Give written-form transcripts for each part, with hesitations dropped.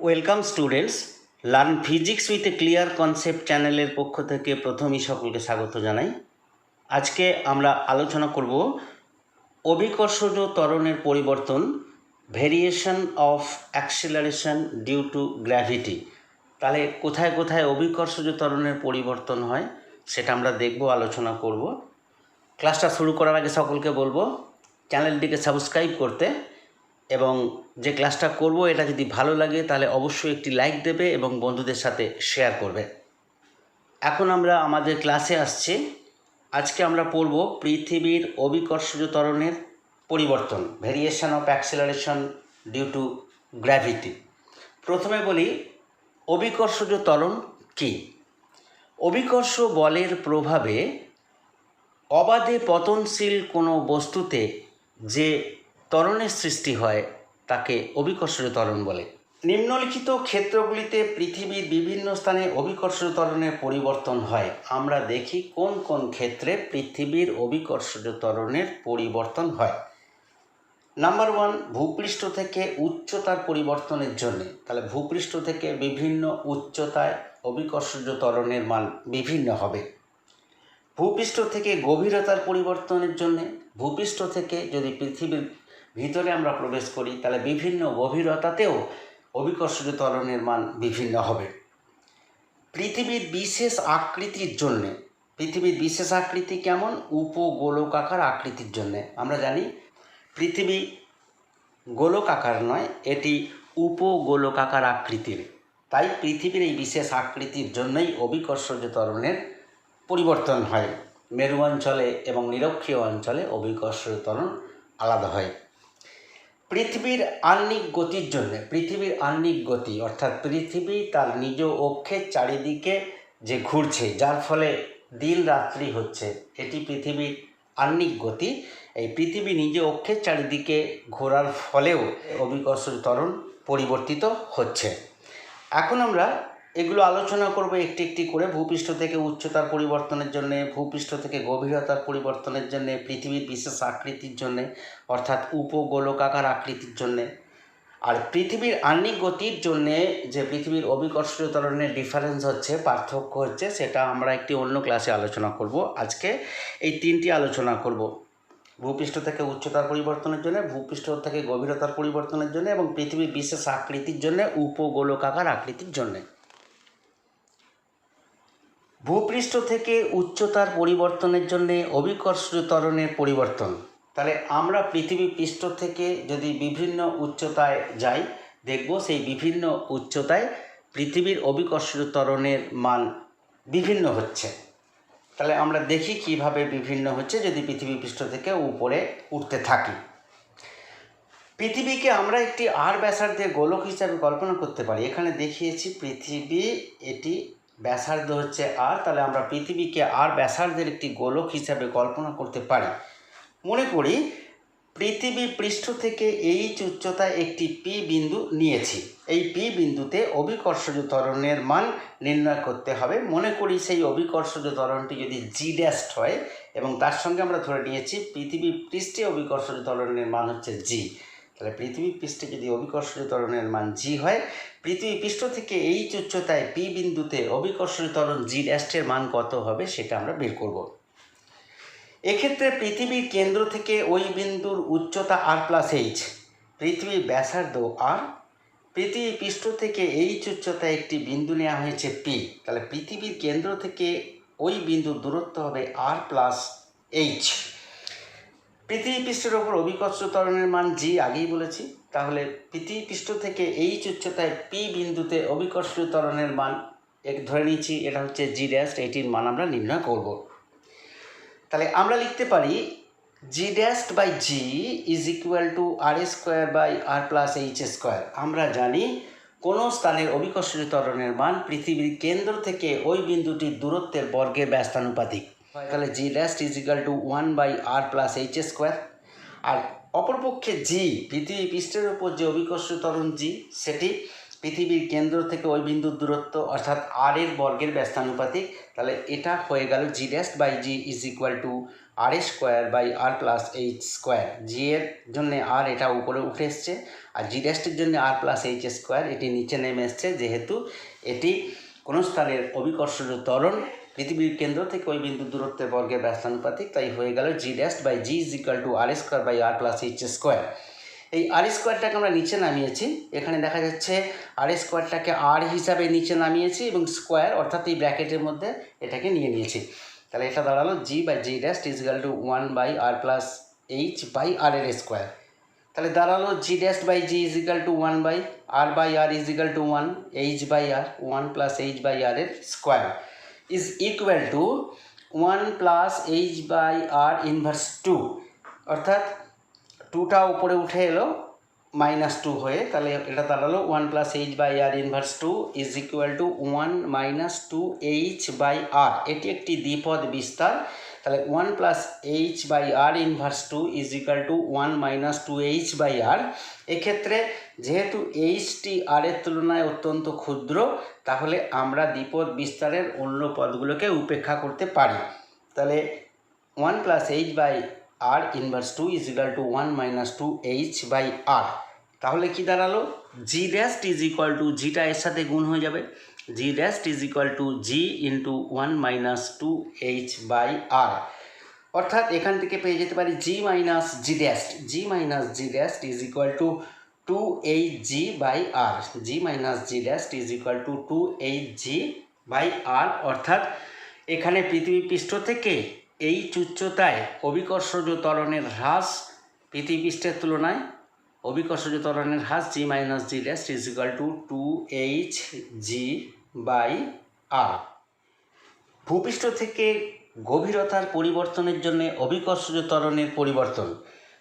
Welcome students, learn physics with a clear concept চ্যানেলের পক্ষ থেকে প্রথমেই সকলকে স্বাগত জানাই। আজকে আমরা আলোচনা করব অভিকর্ষজ ত্বরণের পরিবর্তন, variation of acceleration due to gravity. তাহলে কোথায় কোথায় অভিকর্ষজ ত্বরণের পরিবর্তন হয় সেটা আমরা দেখব, আলোচনা করব। ক্লাসটা শুরু করার আগে সকলকে বলবো চ্যানেলটিকে সাবস্ক্রাইব করতে, এবং যে ক্লাসটা করব এটা যদি ভালো লাগে তাহলে অবশ্যই একটি লাইক দেবে এবং বন্ধুদের সাথে শেয়ার করবে। এখন আমরা আমাদের ক্লাসে আসছি। আজকে আমরা পড়ব পৃথিবীর অভিকর্ষজ ত্বরণের পরিবর্তন, variation of acceleration due to gravity. প্রথমে বলি অভিকর্ষজ ত্বরণ কী। অভিকর্ষ বলের প্রভাবে অবাধে পতনশীল কোনো বস্তুতে যে ত্বরণের সৃষ্টি হয় তাকে অভিকর্ষজ ত্বরণ বলে। নিম্নলিখিত ক্ষেত্রগুলিতে পৃথিবীর বিভিন্ন স্থানে অভিকর্ষজ ত্বরণের পরিবর্তন হয়। আমরা দেখি কোন কোন ক্ষেত্রে পৃথিবীর অভিকর্ষজ ত্বরণের পরিবর্তন হয়। নাম্বার 1, ভূপৃষ্ঠ থেকে উচ্চতার পরিবর্তনের জন্য। তাহলে ভূপৃষ্ঠ থেকে বিভিন্ন উচ্চতায় অভিকর্ষজ ত্বরণের মান বিভিন্ন হবে। ভূপৃষ্ঠ থেকে গভীরতার পরিবর্তনের জন্যে, ভূপৃষ্ঠ থেকে যদি পৃথিবীর ভিতরে আমরা প্রবেশ করি তাহলে বিভিন্ন গভীরতাতেও অভিকর্ষজ ত্বরণের মান বিভিন্ন হবে। পৃথিবীর বিশেষ আকৃতির জন্যে, পৃথিবীর বিশেষ আকৃতি কেমন? উপগোলকাকার আকৃতির জন্যে। আমরা জানি পৃথিবী গোলকাকার নয়, এটি উপগোলকাকার আকৃতির। তাই পৃথিবীর এই বিশেষ আকৃতির জন্যই অভিকর্ষজ ত্বরণের পরিবর্তন হয়। মেরু অঞ্চলে এবং নিরক্ষীয় অঞ্চলে অভিকর্ষজ ত্বরণ আলাদা হয়। পৃথিবীর আহ্নিক গতির জন্য, পৃথিবীর আহ্নিক গতি অর্থাৎ পৃথিবী তার নিজ অক্ষের চারিদিকে যে ঘুরছে, যার ফলে দিন রাত্রি হচ্ছে, এটি পৃথিবীর আহ্নিক গতি। এই পৃথিবী নিজ অক্ষের চারিদিকে ঘোরার ফলেও অভিকর্ষজ ত্বরণ পরিবর্তিত হচ্ছে। এখন আমরা এগুলো আলোচনা করব একটি একটি করে। ভূপৃষ্ঠ থেকে উচ্চতার পরিবর্তনের জন্য, ভূপৃষ্ঠ থেকে গভীরতার পরিবর্তনের জন্য, পৃথিবীর বিশেষ আকৃতির জন্যে অর্থাৎ উপগোলকাকার আকৃতির জন্যে, আর পৃথিবীর আহ্নিক গতির জন্যে যে পৃথিবীর অভিকর্ষজ ত্বরণের ডিফারেন্স হচ্ছে, পার্থক্য হচ্ছে, সেটা আমরা একটি অন্য ক্লাসে আলোচনা করব। আজকে এই তিনটি আলোচনা করব: ভূপৃষ্ঠ থেকে উচ্চতার পরিবর্তনের জন্য, ভূপৃষ্ঠ থেকে গভীরতার পরিবর্তনের জন্য এবং পৃথিবীর বিশেষ আকৃতির জন্য, উপগোলকাকার আকৃতির জন্য। ভূপৃষ্ঠ থেকে উচ্চতার পরিবর্তনের জন্য অভিকর্ষজ ত্বরণের পরিবর্তন। তাহলে আমরা পৃথিবী পৃষ্ঠ থেকে যদি বিভিন্ন উচ্চতায় যাই, দেখব সেই বিভিন্ন উচ্চতায় পৃথিবীর অভিকর্ষজ ত্বরণের মান বিভিন্ন হচ্ছে। তাহলে আমরা দেখি কিভাবে বিভিন্ন হচ্ছে যদি পৃথিবী পৃষ্ঠ থেকে উপরে উঠতে থাকি। পৃথিবীকে আমরা একটি আর ব্যাসার্ধের গোলক হিসাবে কল্পনা করতে পারি। এখানে দেখিয়েছি পৃথিবী, এটি ব্যাসার্ধ হচ্ছে আর, তাহলে আমরা পৃথিবীকে আর ব্যাসার্ধের একটি গোলক হিসাবে কল্পনা করতে পারি। মনে করি পৃথিবী পৃষ্ঠ থেকে এইচ উচ্চতায় একটি পি বিন্দু নিয়েছি। এই পি বিন্দুতে অভিকর্ষজ ত্বরণের মান নির্ণয় করতে হবে। মনে করি সেই অভিকর্ষজ ত্বরণটি যদি জি ড্যাশড হয় এবং তার সঙ্গে আমরা ধরে নিয়েছি পৃথিবী পৃষ্ঠে অভিকর্ষজ ত্বরণের মান হচ্ছে জি। তাহলে পৃথিবী পৃষ্ঠে যদি অভিকর্ষজ ত্বরণের মান জি হয়, পৃথিবী পৃষ্ঠ থেকে এইচ উচ্চতায় পি বিন্দুতে অভিকর্ষজ ত্বরণ জি ড্যাশের মান কত হবে সেটা আমরা বের করব। এক্ষেত্রে পৃথিবীর কেন্দ্র থেকে ওই বিন্দুর উচ্চতা আর প্লাস এইচ, পৃথিবীর ব্যাসার্ধ আর, পৃথিবী পৃষ্ঠ থেকে এইচ উচ্চতায় একটি বিন্দু নেওয়া হয়েছে পি। তাহলে পৃথিবীর কেন্দ্র থেকে ওই বিন্দুর দূরত্ব হবে আর প্লাস এইচ। পৃথিবী পৃষ্ঠের ওপর অভিকর্ষজ ত্বরণের মান জি, আগেই বলেছি। তাহলে পৃথিবী পৃষ্ঠ থেকে এইচ উচ্চতায় পি বিন্দুতে অভিকর্ষজ ত্বরণের মান ধরে নিচ্ছি এটা হচ্ছে জি ড্যাশ, এটির মান আমরা নির্ণয় করব। তাহলে আমরা লিখতে পারি G dash by G is equal to R square by R plus H square. আমরা জানি কোনো স্থানের অভিকর্ষজ ত্বরণের মান পৃথিবীর কেন্দ্র থেকে ওই বিন্দুটির দূরত্বের বর্গের ব্যস্তানুপাতিক। তাহলে G dash is equal to 1 by R plus H square. আর অপরপক্ষে জি, পৃথিবী পৃষ্ঠের ওপর যে অভিকর্ষজ ত্বরণ জি, সেটি পৃথিবীর কেন্দ্র থেকে ওই বিন্দুর দূরত্ব অর্থাৎ আর এর বর্গের ব্যস্তানুপাতিক। তাহলে এটা হয়ে গেল G dash by G is equal to R square by R plus H square. G এর জন্য আর এটা উপরে উঠে এসছে, আর জি ড্যাশটির জন্য আর প্লাস এইচ স্কোয়ার এটি নিচে নেমে এসছে, যেহেতু এটি কোনো স্থানের অভিকর্ষজ ত্বরণ পৃথিবীর কেন্দ্র থেকে ওই বিন্দুর দূরত্বের বর্গের ব্যস্তানুপাতিক। তাই হয়ে গেল G dash by G is equal to R square by R plus H square. এই আর স্কোয়ারটাকে আমরা নিচে নামিয়েছি, এখানে দেখা যাচ্ছে আর স্কোয়ারটাকে আর হিসাবে নিচে নামিয়েছি এবং স্কোয়ার অর্থাৎ এই ব্র্যাকেটের মধ্যে এটাকে নিয়ে নিয়েছি। তাহলে এটা দাঁড়ালো G by G dash is equal to 1 by R plus H by R এর স্কোয়ার। তাহলে দাঁড়ালো G dash by G is equal to 1 by R is equal to 1 H by R 1 plus H by R এর square is equal to 1 plus H by R inverse 2, অর্থাৎ 2টা উপরে উঠে এলো -2 হয়ে। তাহলে এটা দাঁড়ালো 1 plus H by R inverse 2 is equal to 1 minus 2 H by R. এটি একটি দ্বিপদ বিস্তার। তাহলে 1 plus H by R inverse 2 is equal to 1 minus 2 H by R. এক্ষেত্রে যেহেতু এইচটি আর এর তুলনায় অত্যন্ত ক্ষুদ্র, তাহলে আমরা দ্বিপদ বিস্তারের অন্য পদগুলোকে উপেক্ষা করতে পারি। তাহলে 1 plus H by R inverse 2 is equal to 1 minus 2 H by R. তাহলে কি দাঁড়ালো G dash is equal to জিটা এর সাথে গুণ হয়ে যাবে, G dash is equal to G into 1 minus 2 H by R. অর্থাৎ এখান থেকে পেয়ে যেতে পারি G minus G dash is equal to 2 H G by R. G minus G dash is equal to 2 H G by R. অর্থাৎ এখানে পৃথিবী পৃষ্ঠ থেকে এই উচ্চতায় অভিকর্ষজ ত্বরণের হ্রাস পৃথিবী পৃষ্ঠের তুলনায় অভিকর্ষজ ত্বরণের হ্রাস G minus G dash is equal to 2 H G by R. ভূপৃষ্ঠ থেকে গভীরতার পরিবর্তনের জন্য অভিকর্ষজ ত্বরণের পরিবর্তন।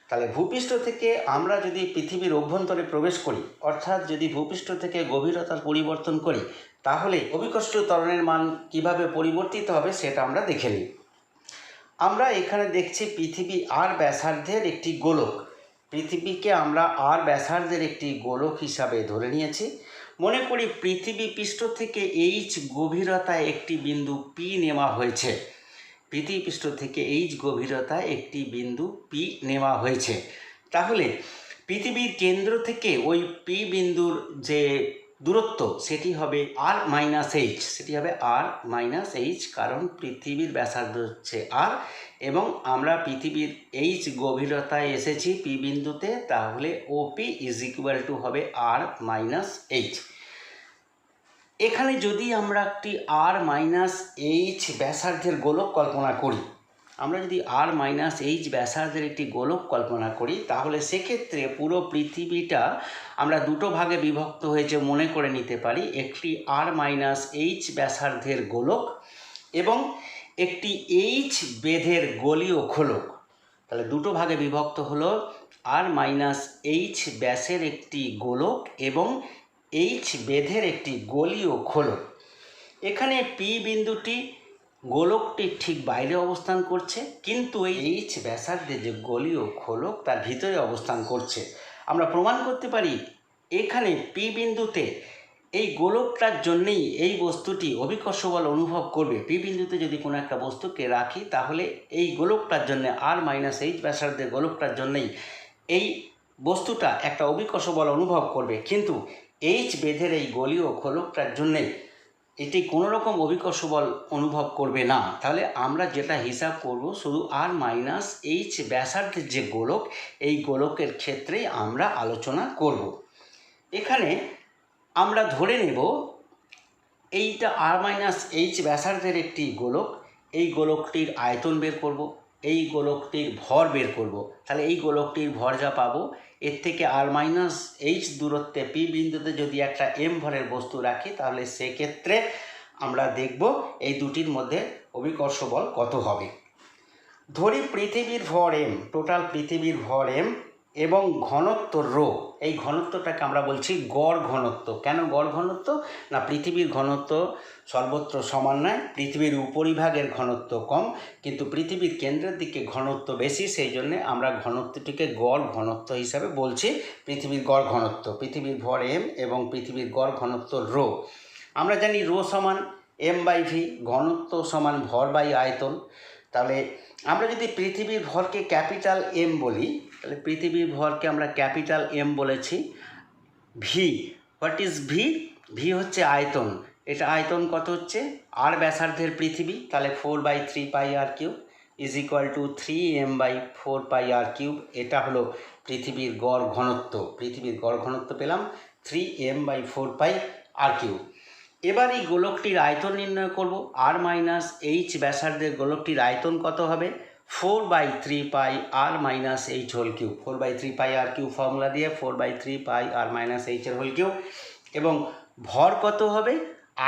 তাহলে ভূপৃষ্ঠ থেকে আমরা যদি পৃথিবীর অভ্যন্তরে প্রবেশ করি, অর্থাৎ যদি ভূপৃষ্ঠ থেকে গভীরতার পরিবর্তন করি, তাহলে অভিকর্ষজ ত্বরণের মান কিভাবে পরিবর্তিত হবে সেটা আমরা দেখে নিই। আমরা এখানে দেখছি পৃথিবী আর ব্যাসার্ধের একটি গোলক। পৃথিবীকে আমরা আর ব্যাসার্ধের একটি গোলক হিসাবে ধরে নিয়েছি। মনে করি পৃথিবী পৃষ্ঠ থেকে এইচ গভীরতায় একটি বিন্দু পি নেওয়া হয়েছে। পৃথিবী পৃষ্ঠ থেকে এইচ গভীরতায় একটি বিন্দু পি নেওয়া হয়েছে। তাহলে পৃথিবীর কেন্দ্র থেকে ওই পি বিন্দুর যে দূরত্ব সেটি হবে আর মাইনাস এইচ, কারণ পৃথিবীর ব্যাসার্ধ হচ্ছে আর এবং আমরা পৃথিবীর এইচ গভীরতায় এসেছি পি বিন্দুতে, তাহলে ওপি ইজ ইকুয়াল টু হবে আর মাইনাস এইচ। এখানে যদি আমরা একটি আর মাইনাস এইচ ব্যাসার্ধের গোলক কল্পনা করি, একটি গোলক কল্পনা করি, তাহলে সেক্ষেত্রে পুরো পৃথিবীটা আমরা দুটো ভাগে বিভক্ত হয়েছে মনে করে নিতে পারি। একটি আর মাইনাস এইচ ব্যাসার্ধের গোলক এবং একটি এইচ বেধের গোলীয় খোলক। তাহলে দুটো ভাগে বিভক্ত হলো আর মাইনাস এইচ ব্যাসের একটি গোলক এবং এইচ বেধের একটি গোলীয় খোলক। এখানে পি বিন্দুটি গোলকটির ঠিক বাইরে অবস্থান করছে, কিন্তু এই এইচ ব্যাসার্ধের যে গোলীয় খোলক তার ভিতরে অবস্থান করছে। আমরা প্রমাণ করতে পারি এখানে পি বিন্দুতে এই গোলকটার জন্যেই এই বস্তুটি অভিকর্ষ বল অনুভব করবে। পি বিন্দুতে যদি কোনো একটা বস্তুকে রাখি, তাহলে এই গোলকটার জন্য আর মাইনাস এইচ ব্যাসার্ধের গোলকটার জন্যেই এই বস্তুটা একটা অভিকর্ষ বল অনুভব করবে, কিন্তু এইচ বেধের এই গোলীয় খোলকটার জন্যে এটি কোনো রকম অভিকর্ষ বল অনুভব করবে না। তাহলে আমরা যেটা হিসাব করব শুধু আর মাইনাস এইচ ব্যাসার্ধের যে গোলক, এই গোলকের ক্ষেত্রেই আমরা আলোচনা করব। এখানে আমরা ধরে নেব এইটা আর মাইনাস এইচ ব্যাসার্ধের একটি গোলক, এই গোলকটির আয়তন বের করব, এই গোলকটির ভর বের করব। তাহলে এই গোলকটির ভর যা পাবো, এর থেকে আর মাইনাস এইচ দূরত্বে পি বিন্দুতে যদি একটা এম ভরের বস্তু রাখি, তাহলে সেক্ষেত্রে আমরা দেখব এই দুটির মধ্যে অভিকর্ষ বল কত হবে। ধরি পৃথিবীর ভর এম, টোটাল পৃথিবীর ভর এম এবং ঘনত্ব রো, এই ঘনত্বটাকে আমরা বলছি গড় ঘনত্ব। কেন গড় ঘনত্ব? না পৃথিবীর ঘনত্ব সর্বত্র সমান নয়, পৃথিবীর উপরিভাগের ঘনত্ব কম, কিন্তু পৃথিবীর কেন্দ্রের দিকে ঘনত্ব বেশি, সেই জন্যে আমরা ঘনত্বটিকে গড় ঘনত্ব হিসাবে বলছি। পৃথিবীর গড় ঘনত্ব, পৃথিবীর ভর এম এবং পৃথিবীর গড় ঘনত্ব রো। আমরা জানি রো সমান এম বাই ভি, ঘনত্ব সমান ভর বাই আয়তন। তাহলে আমরা যদি পৃথিবীর ভরকে ক্যাপিটাল এম বলি, তাহলে পৃথিবীর ভরকে আমরা ক্যাপিটাল এম বলেছি। V, what is V? V হচ্ছে আয়তন। এটা আয়তন কত হচ্ছে? আর ব্যাসার্ধের পৃথিবী, তাহলে 4/3πr³ is equal two 3m/4πr³। এটা হলো পৃথিবীর গড় ঘনত্ব। পৃথিবীর গড় ঘনত্ব পেলাম 3m/4πr³। এবার এই গোলকটির আয়তন নির্ণয় করব। আর মাইনাস এইচ ব্যাসার্ধের গোলকটির আয়তন কত হবে? 4/3πr-h³ 4/3πr³ ফর্মুলা দিয়ে 4/3πr-h³ এবং ভর কত হবে?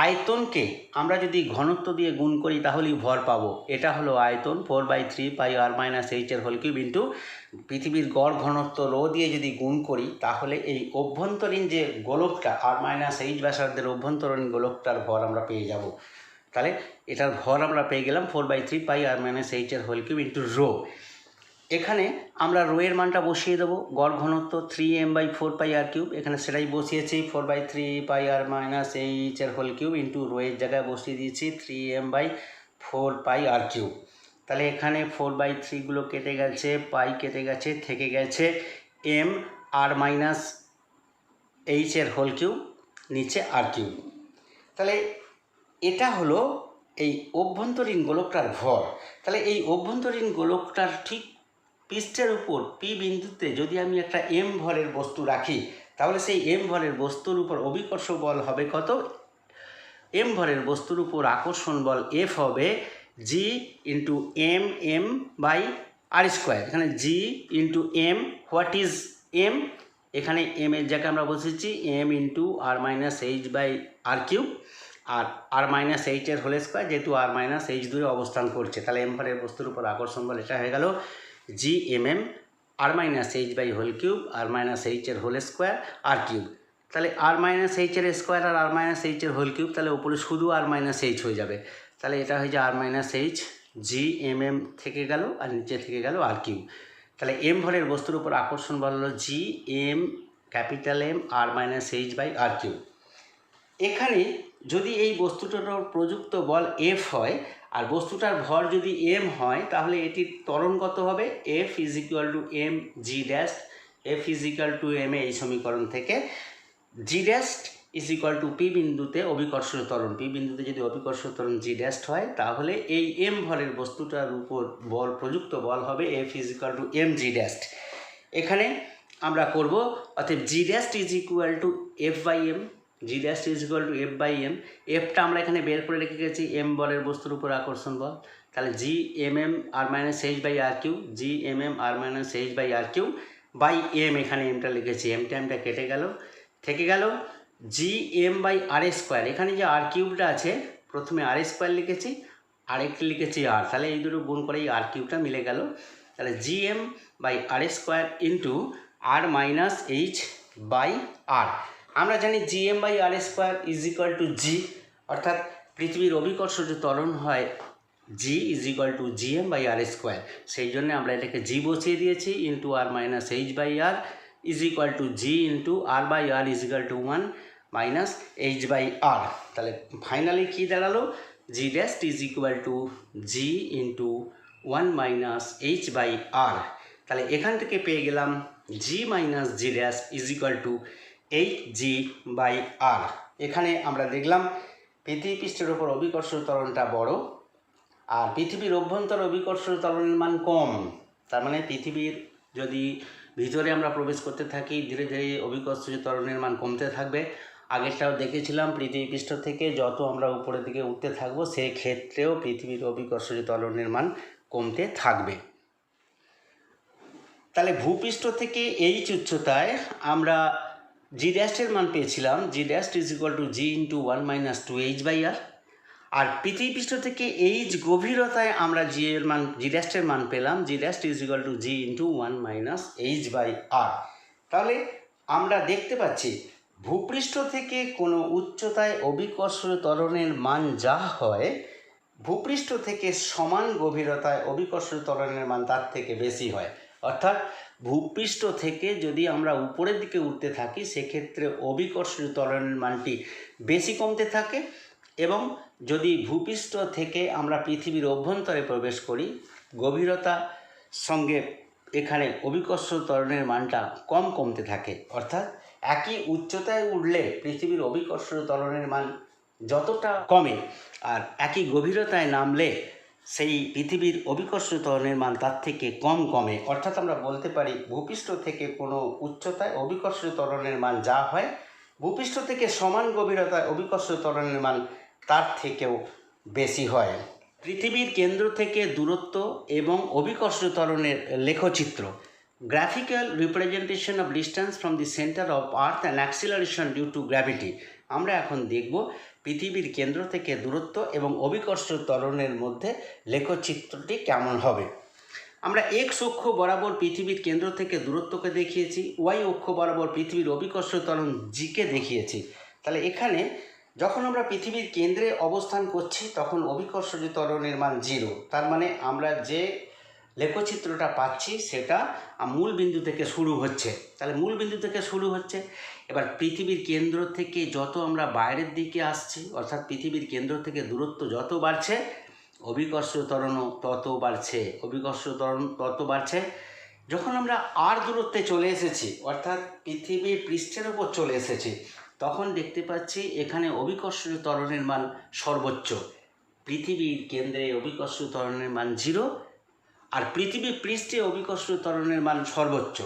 আয়তনকে আমরা যদি ঘনত্ব দিয়ে গুণ করি তাহলেই ভর পাবো। এটা হলো আয়তন 4/3πr-h³ ইন্টু পৃথিবীর গড় ঘনত্ব রো দিয়ে যদি গুণ করি তাহলে এই অভ্যন্তরীণ যে গোলকটা r-h ব্যাসার্ধের অভ্যন্তরীণ গোলকটার ভর আমরা পেয়ে যাব। তাহলে এটার ভর আমরা পেয়ে গেলাম 4/3πr-h³ ইন্টু রো। এখানে আমরা রো এর মানটা বসিয়ে দেবো। গড় ঘনত্ব 3m/4πr³, এখানে সেটাই বসিয়েছি 4/3πr-h³ ইন্টু রো এর জায়গায় বসিয়ে দিয়েছি 3m/4πr³। তাহলে এখানে 4/3গুলো কেটে গেছে, পাই কেটে গেছে, থেকে গেছে m r-h³ নিচে r³। তাহলে এটা হলো এই অভ্যন্তরীণ গোলকটার ভর। তাহলে এই অভ্যন্তরীণ গোলকটার ঠিক পৃষ্ঠের উপর পি বিন্দুতে যদি আমি একটা এম ভরের বস্তু রাখি তাহলে সেই এম ভরের বস্তুর উপর অভিকর্ষ বল হবে কত? এম ভরের বস্তুর উপর আকর্ষণ বল এফ হবে জি ইন্টু m/r²। এখানে G into M, what is M? এখানে এম এর জায়গায় আমরা বসেছি m ইন্টু r-h/r³, আর r-h² যেহেতু r-h দূরে অবস্থান করছে, তাহলে এম ভরের বস্তুর উপর আকর্ষণ বল এটা হয়ে গেল GMM r-h/3 r-h² r³। তাহলে r-h² আর r-h³ তাহলে উপরে শুধু r-h হয়ে যাবে। তাহলে এটা হয়ে যায় r-h GMM থেকে গেল আর নিচে থেকে গেল r³। তাহলে এম ভরের বস্তুর উপর আকর্ষণ বল হলো GM ক্যাপিটাল M r-h/r³। এখানে যদি এই বস্তুটার প্রযুক্ত বল F হয় আর বস্তুটার ভর যদি m হয় তাহলে এটির ত্বরণ কত হবে? F is equal two m g dash. F is equal two m এই সমীকরণ থেকে g dash is equal two P বিন্দুতে অভিকর্ষ ত্বরণ। পি বিন্দুতে যদি অভিকর্ষ ত্বরণ g ড্যাশ হয় তাহলে এই m ভরের বস্তুটার উপর বল প্রযুক্ত বল হবে F is equal two m g dash. এখানে আমরা করব অতএব g dash is equal two f/m, g dash is equal two f/m। এফটা আমরা এখানে বের করে রেখে গেছি m বলের বস্তুর উপর আকর্ষণ বল, তাহলে GMM r-h/r³, GMM r-h/r³ by m, এখানে mটা লিখেছি, mটা কেটে গেল, থেকে গেল GM/r²। এখানে যে r³ আছে প্রথমে r² লিখেছি, আরেকটা লিখেছি r, তাহলে এই দুটো গুণ করে এই r³ মিলে গেল। তাহলে GM/r² ইন্টু r-h/r। আমরা জানি GM/r² ইজ ইকুয়াল টু জি, অর্থাৎ পৃথিবীর অভিকর্ষজ ত্বরণ হয় g is equal two GM/r²। সেই জন্য আমরা এটাকে g বসিয়ে দিয়েছি into r-h/r is equal two g into r/r is equal to 1 minus h/r। তাহলে ফাইনালি কী দাঁড়ালো? g dash is equal two g into 1 minus h/r। তাহলে এখান থেকে পেয়ে গেলাম g minus g dash is equal two h/r। এখানে আমরা দেখলাম পৃথিবী পৃষ্ঠের ওপর অভিকর্ষ ত্বরণটা বড় আর পৃথিবীর অভ্যন্তর অভিকর্ষ ত্বরণের মান কম। তার মানে পৃথিবীর যদি ভিতরে আমরা প্রবেশ করতে থাকি ধীরে ধীরে অভিকর্ষ ত্বরণের মান কমতে থাকবে। আগেরটাও দেখেছিলাম পৃথিবী পৃষ্ঠ থেকে যত আমরা উপরের দিকে উঠতে থাকবো সেই ক্ষেত্রেও পৃথিবীর অভিকর্ষ ত্বরণের মান কমতে থাকবে। তাহলে ভূপৃষ্ঠ থেকে h উচ্চতায় আমরা g ড্যাশের মান পেয়েছিলাম g dash is equal two g into 1 minus 2h/r, আর পৃথিবী পৃষ্ঠ থেকে এইচ গভীরতায় আমরা জি এর মান, জি ড্যাশের মান পেলাম, G dash is equal to G into 1 minus H by R. তাহলে আমরা দেখতে পাচ্ছি ভূপৃষ্ঠ থেকে কোনো উচ্চতায় অভিকর্ষজ ত্বরণের মান যা হয়, ভূপৃষ্ঠ থেকে সমান গভীরতায় অভিকর্ষজ ত্বরণের মান তার থেকে বেশি হয়। অর্থাৎ ভূপৃষ্ঠ থেকে যদি আমরা উপরের দিকে উঠতে থাকি সেক্ষেত্রে অভিকর্ষজ ত্বরণের মানটি বেশি কমতে থাকে, এবং যদি ভূপৃষ্ঠ থেকে আমরা পৃথিবীর অভ্যন্তরে প্রবেশ করি গভীরতার সঙ্গে এখানে অভিকর্ষজ ত্বরণের মানটা কমতে থাকে। অর্থাৎ একই উচ্চতায় উঠলে পৃথিবীর অভিকর্ষজ ত্বরণের মান যতটা কমে, আর একই গভীরতায় নামলে সেই পৃথিবীর অভিকর্ষজ ত্বরণের মান তার থেকে কমে। অর্থাৎ আমরা বলতে পারি ভূপৃষ্ঠ থেকে কোনো উচ্চতায় অভিকর্ষজ ত্বরণের মান যা হয়, ভূপৃষ্ঠ থেকে সমান গভীরতায় অভিকর্ষজ ত্বরণের মান তার থেকেও বেশি হয়। পৃথিবীর কেন্দ্র থেকে দূরত্ব এবং অভিকর্ষজ ত্বরণের লেখচিত্র, graphical representation of distance from the centre of earth and acceleration due to gravity. আমরা এখন দেখব পৃথিবীর কেন্দ্র থেকে দূরত্ব এবং অভিকর্ষজ ত্বরণের মধ্যে লেখচিত্রটি কেমন হবে। আমরা এক্স অক্ষ বরাবর পৃথিবীর কেন্দ্র থেকে দূরত্বকে দেখিয়েছি, ওয়াই অক্ষ বরাবর পৃথিবীর অভিকর্ষজ ত্বরণ জিকে দেখিয়েছি। তাহলে এখানে যখন আমরা পৃথিবীর কেন্দ্রে অবস্থান করছি তখন অভিকর্ষজ ত্বরণের মান 0। তার মানে আমরা যে লেখচিত্রটা পাচ্ছি সেটা মূল বিন্দু থেকে শুরু হচ্ছে। তাহলে মূল বিন্দু থেকে শুরু হচ্ছে, এবার পৃথিবীর কেন্দ্র থেকে যত আমরা বাইরের দিকে আসছি, অর্থাৎ পৃথিবীর কেন্দ্র থেকে দূরত্ব যত বাড়ছে অভিকর্ষজ ত্বরণও তত বাড়ছে, অভিকর্ষজ ত্বরণ তত বাড়ছে। যখন আমরা আর দূরত্বে চলে এসেছি, অর্থাৎ পৃথিবীর পৃষ্ঠের ওপর চলে এসেছি, তখন দেখতে পাচ্ছি এখানে অভিকর্ষজ ত্বরণের মান সর্বোচ্চ। পৃথিবীর কেন্দ্রে অভিকর্ষজ ত্বরণের মান 0, আর পৃথিবীর পৃষ্ঠে অভিকর্ষজ ত্বরণের মান সর্বোচ্চ।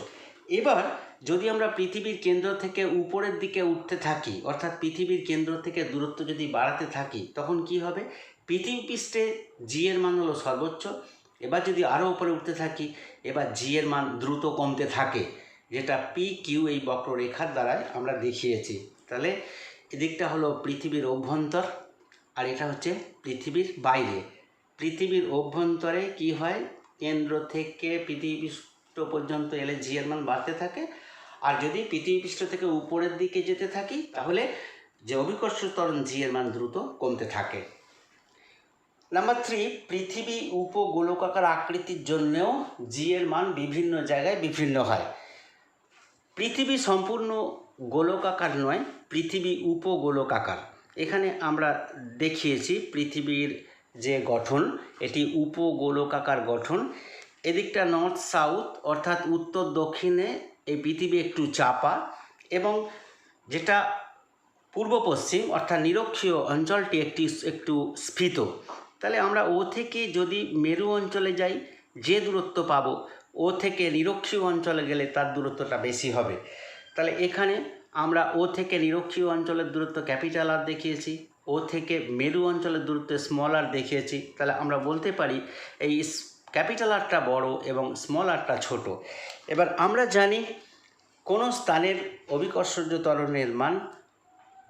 এবার যদি আমরা পৃথিবীর কেন্দ্র থেকে উপরের দিকে উঠতে থাকি, অর্থাৎ পৃথিবীর কেন্দ্র থেকে দূরত্ব যদি বাড়াতে থাকি, তখন কি হবে, পৃথিবী পৃষ্ঠে জি এর মান হলো সর্বোচ্চ। এবার যদি আরও উপরে উঠতে থাকি, এবার জি এর মান দ্রুত কমতে থাকে, যেটা পি কিউ এই বক্ররেখার দ্বারাই আমরা দেখিয়েছি। তাহলে এদিকটা হলো পৃথিবীর অভ্যন্তর, আর এটা হচ্ছে পৃথিবীর বাইরে। পৃথিবীর অভ্যন্তরে কি হয়, কেন্দ্র থেকে পৃথিবী পৃষ্ঠ পর্যন্ত এলে জি এর মান বাড়তে থাকে, আর যদি পৃথিবী পৃষ্ঠ থেকে উপরের দিকে যেতে থাকি তাহলে যে অভিকর্ষজ ত্বরণ জি এর মান দ্রুত কমতে থাকে। নাম্বার 3, পৃথিবী উপগোলকাকার আকৃতির জন্যেও জি এর মান বিভিন্ন জায়গায় বিভিন্ন হয়। পৃথিবী সম্পূর্ণ গোলকাকার নয়, পৃথিবী উপগোলকাকার। এখানে আমরা দেখিয়েছি পৃথিবীর যে গঠন, এটি উপগোলকাকার গঠন। এদিকটা নর্থ সাউথ, অর্থাৎ উত্তর দক্ষিণে এই পৃথিবী একটু চাপা, এবং যেটা পূর্ব পশ্চিম অর্থাৎ নিরক্ষীয় অঞ্চলটি একটু স্ফীত। তাহলে আমরা ও থেকে যদি মেরু অঞ্চলে যাই যে দূরত্ব পাবো, ও থেকে নিরক্ষীয় অঞ্চলে গেলে তার দূরত্বটা বেশি হবে। তাহলে এখানে আমরা ও থেকে নিরক্ষীয় অঞ্চলের দূরত্ব ক্যাপিটাল আর দেখিয়েছি, ও থেকে মেরু অঞ্চলের দূরত্ব স্মল আর দেখিয়েছি। তাহলে আমরা বলতে পারি এই ক্যাপিটাল আরটা বড় এবং স্মল আরটা ছোট। এবার আমরা জানি কোনো স্থানের অভিকর্ষজ ত্বরণের মান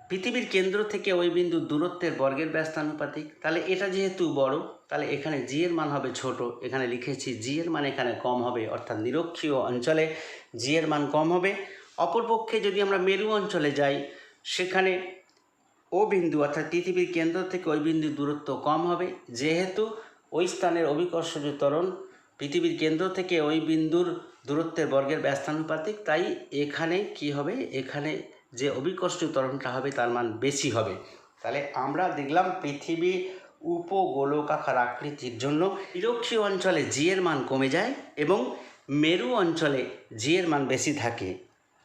পৃথিবীর কেন্দ্র থেকে ওই বিন্দুর দূরত্বের বর্গের ব্যস্তানুপাতিক। তাহলে এটা যেহেতু বড়, তাহলে এখানে জি এর মান হবে ছোট। এখানে লিখেছি জি এর মান এখানে কম হবে, অর্থাৎ নিরক্ষীয় অঞ্চলে জি এর মান কম হবে। অপরপক্ষে যদি আমরা মেরু অঞ্চলে যাই, সেখানে ও বিন্দু অর্থাৎ পৃথিবীর কেন্দ্র থেকে ওই বিন্দুর দূরত্ব কম হবে, যেহেতু ওই স্থানের অভিকর্ষজ ত্বরণ পৃথিবীর কেন্দ্র থেকে ওই বিন্দুর দূরত্বের বর্গের ব্যস্তানুপাতিক। তাই এখানে কি হবে, এখানে যে অভিকর্ষজ ত্বরণটা হবে তার মান বেশি হবে। তাহলে আমরা দেখলাম পৃথিবী উপগোলকাকার আকৃতির জন্য নিরক্ষীয় অঞ্চলে জি এর মান কমে যায় এবং মেরু অঞ্চলে জি এর মান বেশি থাকে।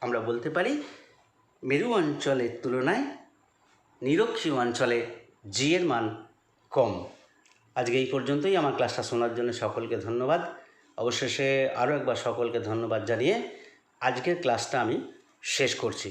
আমরা বলতে পারি মেরু অঞ্চলের তুলনায় নিরক্ষীয় অঞ্চলে জি এর মান কম। আজকে এই পর্যন্তই। আমার ক্লাসটা শোনার জন্য সকলকে ধন্যবাদ। অবশেষে আরও একবার সকলকে ধন্যবাদ জানিয়ে আজকের ক্লাসটা আমি শেষ করছি।